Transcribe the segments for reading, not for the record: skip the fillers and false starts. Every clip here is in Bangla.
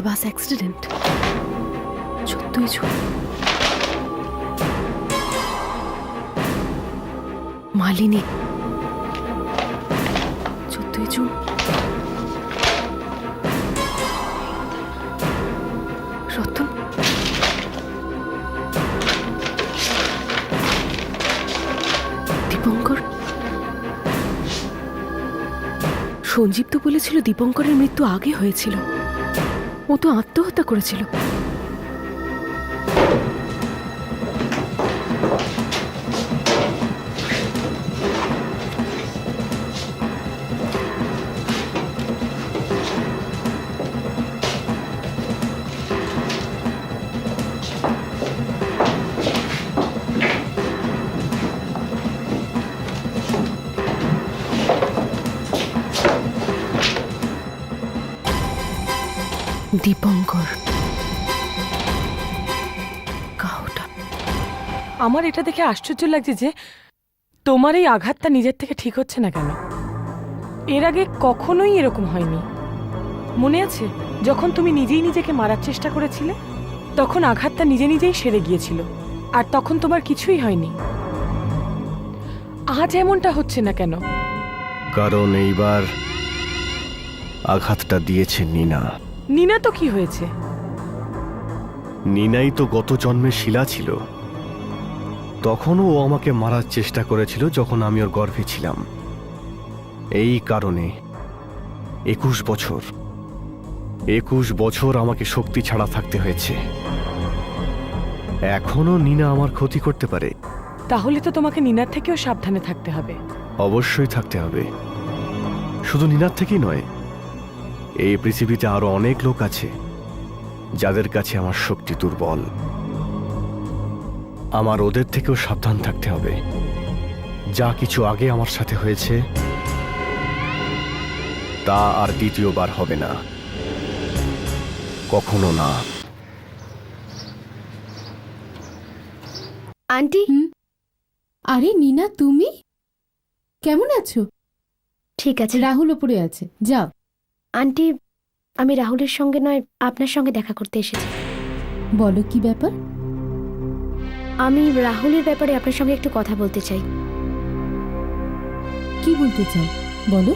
একটা বাস অ্যাক্সিডেন্ট। 14ই জুন। মালিনী। 14ই জুন। রতন। দীপঙ্কর। সঞ্জীব তো বলেছিল দীপঙ্করের মৃত্যু আগে হয়েছিল। ও তো আত্মহত্যা করেছিল। দীপঙ্কর। কাউটা। আমার এটা দেখে আশ্চর্য লাগছে যে তোমার এই আঘাতটা নিজের থেকে ঠিক হচ্ছে না কেন। এর আগে কখনোই এরকম হয়নি। মনে আছে যখন তুমি নিজেই নিজেকে মারার চেষ্টা করেছিলে, তখন আঘাতটা নিজে নিজেই সেরে গিয়েছিল, আর তখন তোমার কিছুই হয়নি। আজ এমনটা হচ্ছে না কেন? কারণ এইবার আঘাতটা দিয়েছে নীনা। নীনা তো কি হয়েছে? নীনাই তো গত জন্মে শিলা ছিল। তখনও ও আমাকে মারার চেষ্টা করেছিল যখন আমি ওর গর্ভে ছিলাম। এই কারণে 21 বছর আমাকে শক্তি ছাড়া থাকতে হয়েছে। এখনো নীনা আমার ক্ষতি করতে পারে। তাহলে তো তোমাকে নীনার থেকেও সাবধানে থাকতে হবে। অবশ্যই থাকতে হবে। শুধু নীনার থেকেই নয়, এই পৃথিবীতে আরো অনেক লোক আছে যাদের কাছে আমার শক্তি দুর্বল। আমার ওদের থেকেও সাবধান থাকতে হবে। যা কিছু আগে আমার সাথে হয়েছে তা আর দ্বিতীয়বার হবে না, কখনো না। আন্টি। আরে নীনা, তুমি কেমন আছো? ঠিক আছে। রাহুল উপরে আছে, যাও। আন্টি, আমি রাহুলের সঙ্গে নয় আপনার সঙ্গে দেখা করতে এসেছি। বলো কি ব্যাপার? আমি রাহুলের ব্যাপারে আপনার সঙ্গে একটু কথা বলতে চাই। কি বলতে চাও বলো।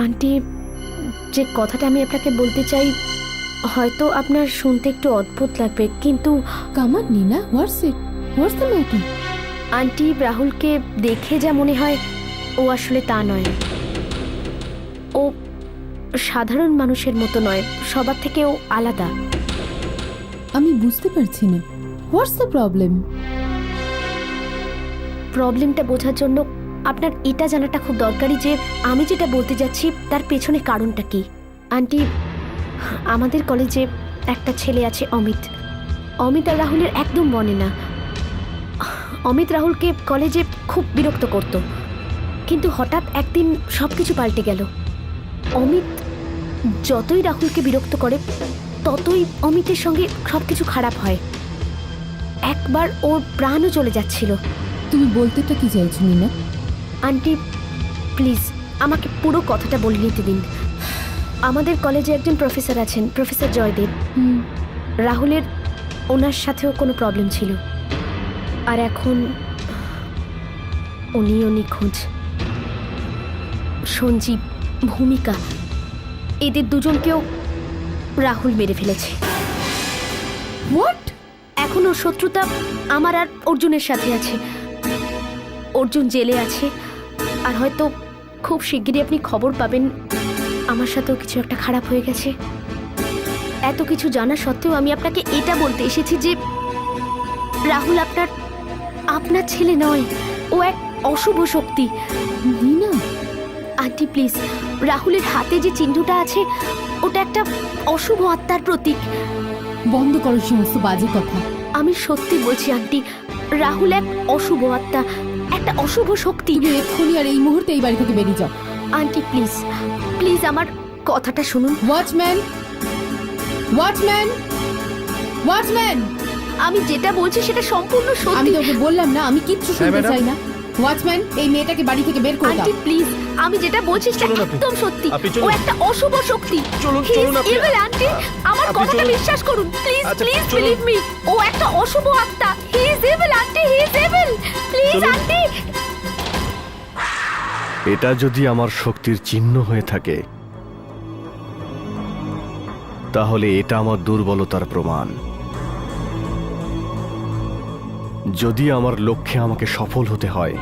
আন্টি, যে কথাটা আমি আপনাকে বলতে চাই হয়তো আপনার শুনতে একটু অদ্ভুত লাগবে, কিন্তু come on Neena, what's the matter? Aunty, রাহুলকে দেখে যা মনে হয় ও আসলে তা নয়। ও সাধারণ মানুষের মতো নয়, সবার থেকে ও আলাদা। আমি বুঝতে পারছি না, হোয়াটস দ্য প্রবলেম? প্রবলেমটা বোঝার জন্য আপনার এটা জানাটা খুব দরকারি যে আমি যেটা বলতে যাচ্ছি তার পেছনে কারণটা কি। আন্টি, আমাদের কলেজে একটা ছেলে আছে অমিত। অমিত আর রাহুলের একদম মনে না। অমিত রাহুলকে কলেজে খুব বিরক্ত করত, কিন্তু হঠাৎ একদিন সব কিছু পাল্টে গেল। অমিত যতই রাহুলকে বিরক্ত করে ততই অমিতের সঙ্গে সব কিছু খারাপ হয়। একবার ওর প্রাণও চলে যাচ্ছিল। তুমি বলতেটা কি চাইছো নীনা? আন্টি প্লিজ আমাকে পুরো কথাটা বলে নিতে দিন। আমাদের কলেজে একজন প্রফেসর আছেন, প্রফেসর জয়দেব। রাহুলের ওনার সাথেও কোনো প্রবলেম ছিল, আর এখন উনিও নিখোঁজ। সঞ্জীব, ভূমিকা, এদের দুজনকেও রাহুল মেরে ফেলেছে। হোয়াট? এখন ওর শত্রুতা আমার আর অর্জুনের সাথে আছে। অর্জুন জেলে আছে, আর হয়তো খুব শিগগিরই আপনি খবর পাবেন আমার সাথেও কিছু একটা খারাপ হয়ে গেছে। এত কিছু জানা সত্ত্বেও আমি আপনাকে এটা বলতে এসেছি যে রাহুল আপনার ছেলে নয়, ও এক অশুভ শক্তি। নীনা, আন্টি প্লিজ, রাহুলের হাতে যে চিহ্নটা আছে ওটা একটা অশুভ আত্মার প্রতীক। বন্ধ করো সমস্ত বাজে কথা। আমি সত্যি বলছি আন্টি, রাহুল এক অশুভ আত্মা, একটা অশুভ শক্তি। তুমি এক্ষুনি আর এই মুহূর্তে এই বাড়ি থেকে বেরিয়ে যাও। আন্টি প্লিজ, প্লিজ আমার কথাটা শুনুন। Watchman, watchman, watchman! আমি যেটা বলছি সেটা সম্পূর্ণ আমি সত্যি। তোকে বললাম না, আমি কিচ্ছু শুনতে চাই না। ওয়াচম্যান, এই মেয়েটাকে বাড়ি থেকে বের করে দাও। আন্টি প্লিজ, আমি যেটা বলছি সেটা চলুন আপনি। একদম সত্যি। আপনি চলুন। ও একটা অশুভ শক্তি। চলুন, He is চলুন আপনি। evil, aunty. আমার আপনি কথাটা চলুন। বিশ্বাস করুন প্লিজ, আচ্ছা, প্লিজ চলুন। Believe me. ও একটা অশুভ আত্মা। He is evil, aunty, he is evil. Please চলুন। আন্টি। এটা যদি আমার শক্তির চিহ্ন হয়ে থাকে তাহলে এটা আমার দুর্বলতার প্রমাণ। যদি আমার লক্ষ্যে আমাকে সফল হতে হয়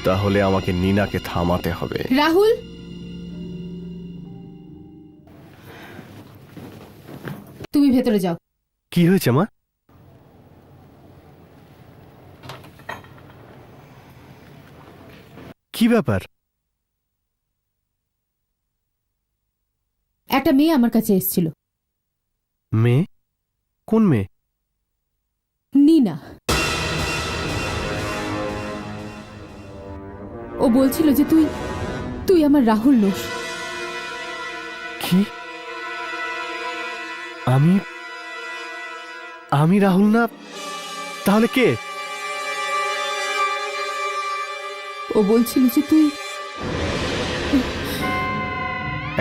তাহলে আমাকে নীনাকে থামাতে হবে। রাহুল, তুমি ভেতরে যাও। কি হয়েছে মা? কি ব্যাপার? একটা মেয়ে আমার কাছে এসেছিল, মেয়ে? কোন মেয়ে? নীনা। ও বলছিল যে তুই আমার রাহুল নোস। কি? আমি রাহুল না? তাহলে কে? ও বলছিল যে তুই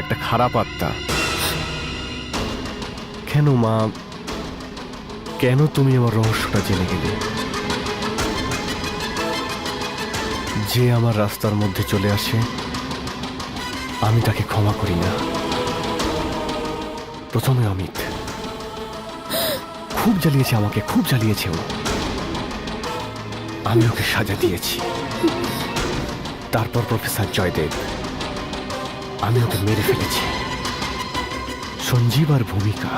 একটা খারাপ আত্মা। কেন মা, কেন তুমি আমার রহস্যটা জেনে গেলে? যে আমার রাস্তার মধ্যে চলে আসে আমি তাকে ক্ষমা করি না। প্রথমে অমিত খুব জ্বালিয়েছে আমাকে, খুব জ্বালিয়েছে ও। আমি ওকে সাজা দিয়েছি। তারপর প্রফেসর জয়দেব, আমি ওকে মেরে ফেলেছি। সঞ্জীব আর ভূমিকা,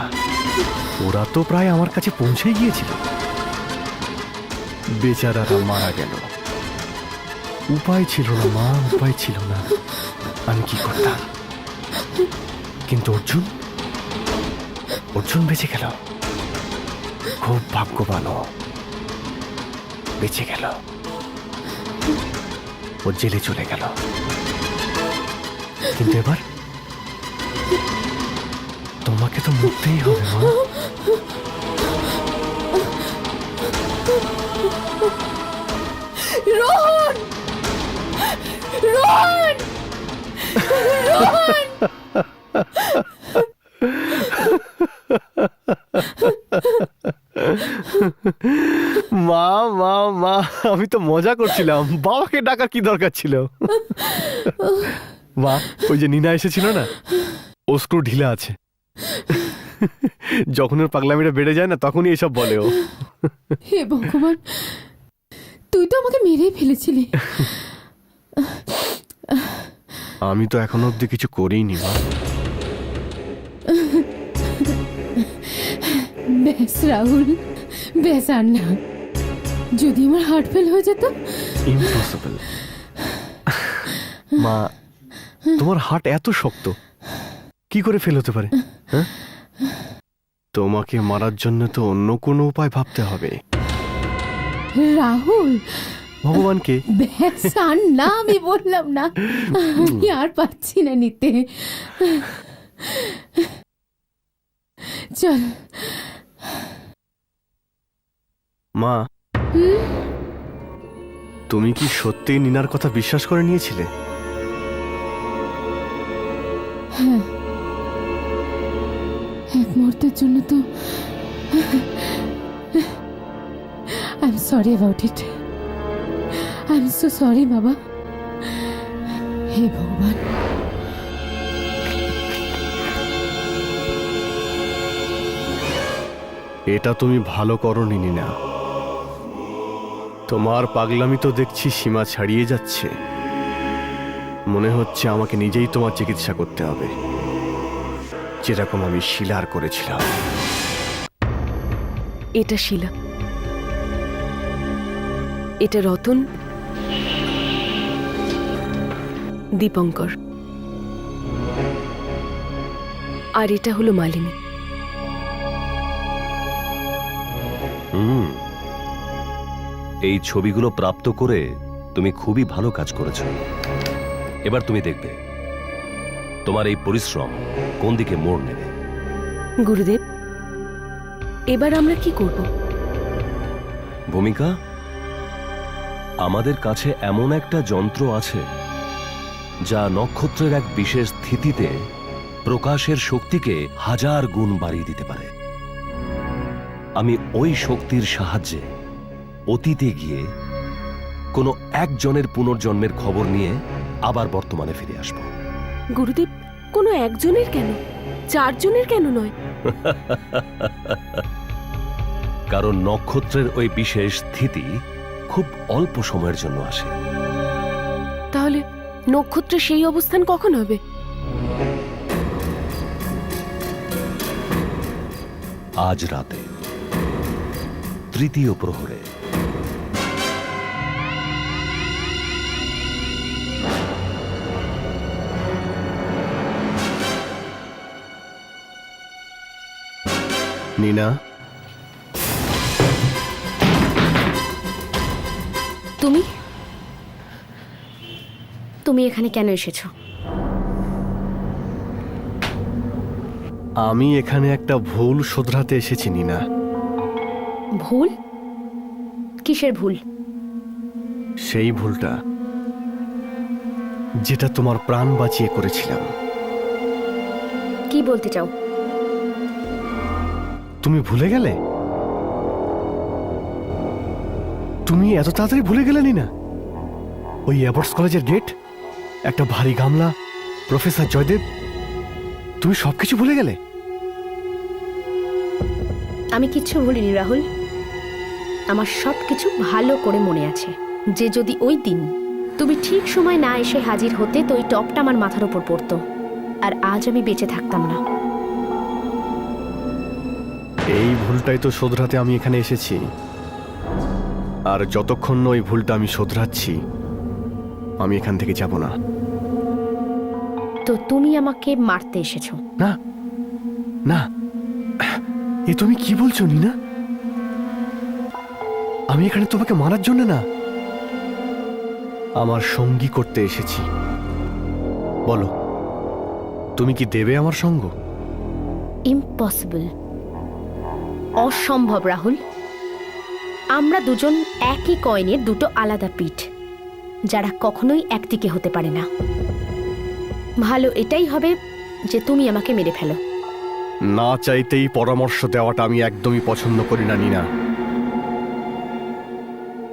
ওরা তো প্রায় আমার কাছে পৌঁছে গিয়েছিল। বেচারারা মারা গেল। উপায় ছিল না মা, উপায় ছিল না। আমি কি করতাম? কিন্তু অর্জুন বেঁচে গেল। খুব ভাগ্যবান ও, বেঁচে গেল। ও জেলে চলে গেল। কিন্তু এবার তোমাকে তো মরতেই হবে মা। রোহন, রোহন, রোহন। মা মা মা, আমি তো মজা করছিলাম। বাবাকে ডাকা কি দরকার ছিল? মা, ওই যে নীনা এসেছিল না, ও স্ক্রু ঢিলা আছে। যখন ওর পাগলামিটা বেড়ে যায় না তখনই এসব বলে ও। হে ভগবান, তুই তো আমাকে মেরেই ফেলেছিলি। আমি তো এখনো অব্দি কিছু করিনি মা। ব্যাস রাহুল, ব্যাস আর না। যদি আমার হার্ট ফেল হয়ে যেত। ইম্পসিবল। মা, তোমার হার্ট এত শক্ত, কি করে ফেল হতে পারে? হ্যাঁ? তোমাকে মারার জন্য তো অন্য কোনো উপায় ভাবতে হবে। রাহুল, ভগবানকে। ব্যাস আর না, আমি বললাম না, আমি আর পাচ্ছি না নিতে। চল। মা, তুমি কি সত্যি নীনার কথা বিশ্বাস করে নিয়েছিলে? হ্যাঁ, এক মুহূর্তের জন্য তো। I am sorry about it. I am so sorry বাবা। হে ভগবান। এটা তুমি ভালো করনি নীনা। তোমার পাগলামি তো দেখছি সীমা ছাড়িয়ে যাচ্ছে। মনে হচ্ছে আমাকে নিজেই তোমার চিকিৎসা করতে হবে, যেরকম আমি শিলার করেছিলাম। এটা শিলা, এটা রতন, দীপঙ্কর, আর এটা হলো মালিনী। এই ছবিগুলো প্রাপ্ত করে তুমি খুবই ভালো কাজ করেছো। এবার তুমি দেখবে তোমার এই পরিশ্রম কোন দিকে মোড় নেবে। গুরুদেব, এবার আমরা কি করব? ভূমিকা, আমাদের কাছে এমন একটা যন্ত্র আছে যা নক্ষত্রের এক বিশেষ স্থিতিতে প্রকাশের শক্তিকে 1000 গুণ বাড়িয়ে দিতে পারে। আমি ওই শক্তির সাহায্যে অতীতে গিয়ে কোনো একজনের পুনর্জন্মের খবর নিয়ে আবার বর্তমানে ফিরে আসব। গুরুদেব, কোনো একজনের কেন, 4 জনের কেন নয়? কারণ নক্ষত্রের ওই বিশেষ স্থিতি খুব অল্প সময়ের জন্য আসে। তাহলে নক্ষত্রের সেই অবস্থান কখন হবে? আজ রাতে 3য় প্রহরে। নীনা, তুমি তুমি এখানে কেন এসেছো? আমি এখানে একটা ভুল শোধরাতে এসেছি নীনা। ভুল? কিসের ভুল? সেই ভুলটা যেটা তোমার প্রাণ বাঁচিয়ে করেছিলাম। কি বলতে চাও? তুমি ভুলে গেলে? তুমি এত তাড়াতাড়ি ভুলে গেলে নীনা? ওই অ্যাবটস কলেজের গেট, একটা ভারী গামলা, প্রফেসর জয়দেব, তুমি সবকিছু ভুলে গেলে? আমি কিচ্ছু ভুলিনি রাহুল। আমার সব কিছু ভালো করে মনে আছে যে যদি ওই দিন তুমি ঠিক সময় না এসে হাজির হতে তো ওই টপটা আমার মাথার উপর পড়তো, আর আজ আমি বেঁচে থাকতাম না। এই ভুলটাই তো শোধরাতে আমি এখানে এসেছি। আর যতক্ষণ না ওই ভুলটা আমি শোধরাচ্ছি, আমি এখান থেকে যাব না। তো তুমি আমাকে মারতে এসেছো? না না, এ তুমি কি বলছো নীনা? আমি এখানে তোমাকে মারার জন্য না, আমার সঙ্গী করতে এসেছি। বলো, তুমি কি দেবে আমার সঙ্গ? ইম্পসিবল, অসম্ভব রাহুল। আমরা দুজন একই কয়েনের দুটো আলাদা পিঠ, যারা কখনোই একদিকে হতে পারে না। ভালো এটাই হবে যে তুমি আমাকে মেরে ফেলো। না চাইতেই পরামর্শ দেওয়াটা আমি একদমই পছন্দ করি না নীনা।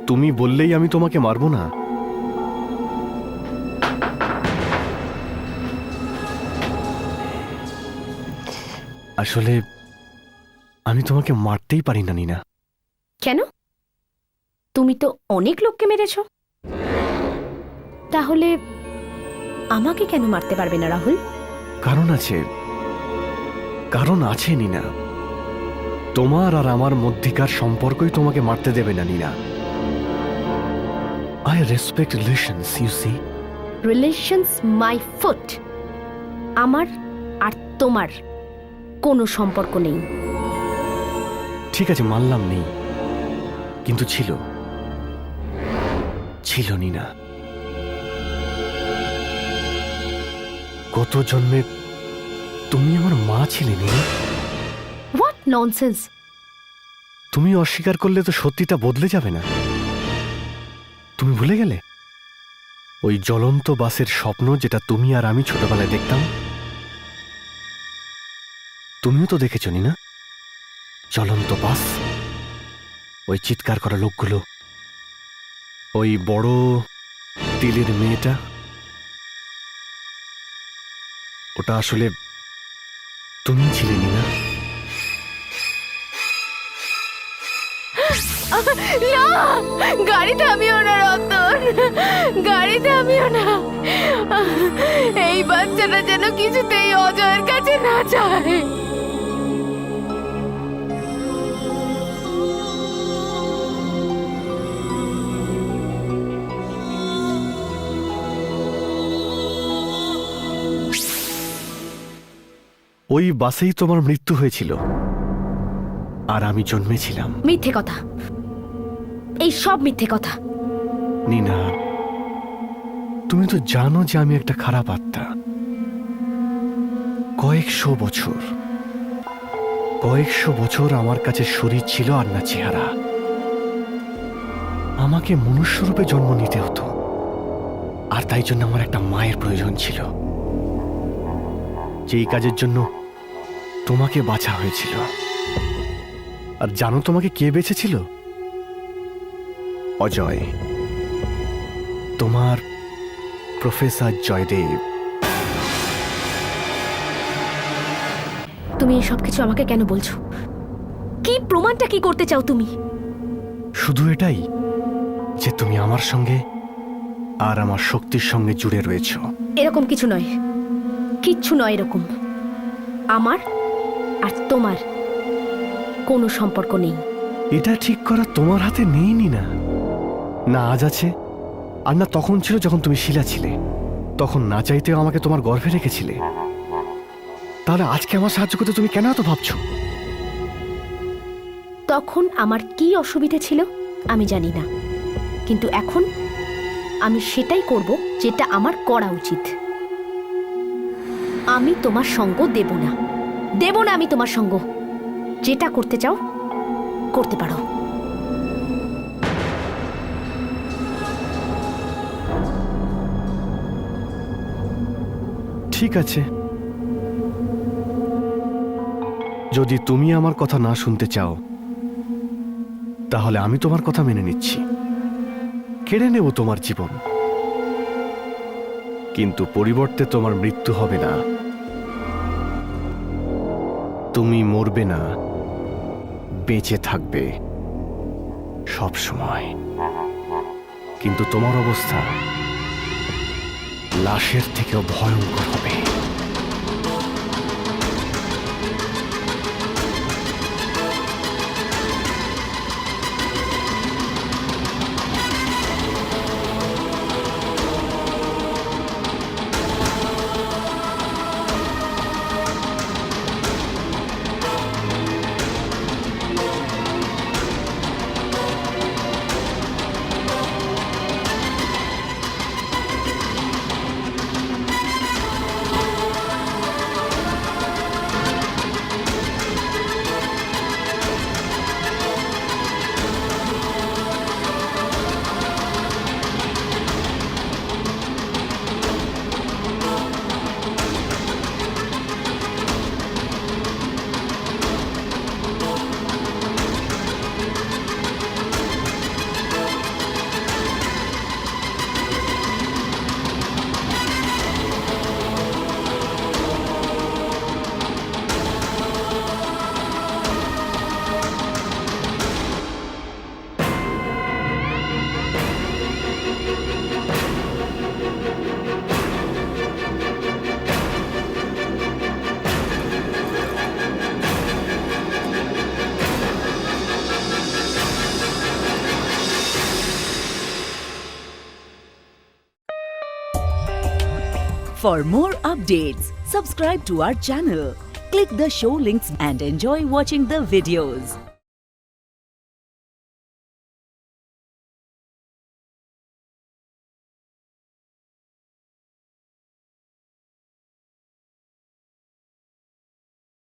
তুমি বললেই আমি তোমাকে মারবো না। আসলে আমি তোমাকে মারতেই পারি না নীনা। কেন? তুমি তো অনেক লোককে মেরেছো, তাহলে আমাকে কেন মারতে পারবে না রাহুল? কারণ আছে, কারণ আছে নীনা। তোমার আর আমার মধ্যিকার সম্পর্কই তোমাকে মারতে দেবে না Neena. I respect relations, you see. Relations my foot. আমার আর তোমার কোনো সম্পর্ক নেই। ঠিক আছে, মানলাম নেই, কিন্তু ছিল, ছিল নীনা। গত জন্মে তুমি আমার মা ছিলে নীনা। What nonsense! তুমি অস্বীকার করলে তো সত্যিটা বদলে যাবে না। তুমি ভুলে গেলে ওই জ্বলন্ত বাসের স্বপ্ন যেটা তুমি আর আমি ছোটবেলায় দেখতাম? তুমিও তো দেখেছো নীনা, জ্বলন্ত বাস, ওই চিৎকার করা লোকগুলো, ওই বড় তিলের মেয়েটা। ওটা আসলে তুমি ছিলে নীনা। না, গাড়ি থামিও না রতন, গাড়ি থামিও না। এই বাচ্চাটা যেন কিছুতেই অজয়ের কাছে না যায়। ওই বাসেই তোমার মৃত্যু হয়েছিল আর আমি জন্মেছিলাম। মিথ্যে কথা, এই সব মিথ্যে কথা। নীনা, তুমি তো জানো যে আমি একটা খারাপ আত্মা। কয়েকশো বছর আমার কাছে শরীর ছিল আর না চেহারা। আমাকে মনুষ্যরূপে জন্ম নিতে হতো, আর তাই জন্য আমার একটা মায়ের প্রয়োজন ছিল, যেই কাজের জন্য তোমাকে বাছা হয়েছিল। আর জানো তোমাকে কে বেঁচেছিল? অজয়, তোমার প্রফেসর জয়দেব। তুমি এসব কিছু আমাকে কেন বলছো? কি প্রমাণটা কি করতে চাও তুমি? শুধু এটাই যে তুমি আমার সঙ্গে আর আমার শক্তির সঙ্গে জুড়ে রয়েছ। এরকম কিছু নয়, কিচ্ছু নয় এরকম। আমার আর তোমার কোনো সম্পর্ক নেই। এটা ঠিক করা তোমার হাতে নেইনি না, না আজ আছে আর না তখন ছিল যখন তুমি শিলা ছিলে। তখন না চাইতেও আমাকে তোমার গর্ভে রেখেছিলে। তাহলে আজকে আমার সাহায্য করতে তুমি কেন এত ভাবছো? তখন আমার কি অসুবিধা ছিল আমি জানি না, কিন্তু এখন আমি সেটাই করব যেটা আমার করা উচিত। আমি তোমার সঙ্গ দেব না, দেব না আমি তোমার সঙ্গ। যেটা করতে চাও করতে পারো। ঠিক আছে, যদি তুমি আমার কথা না শুনতে চাও তাহলে আমি তোমার কথা মেনে নিচ্ছি, কেড়ে নেব তোমার জীবন, কিন্তু পরিবর্তে তোমার মৃত্যু হবে না। তুমি মরবে না, বেঁচে থাকবে সব সময়। কিন্তু তোমার অবস্থা লাশের থেকেও ভয়ঙ্কর হবে। For more updates, subscribe to our channel, click the show links and enjoy watching the videos.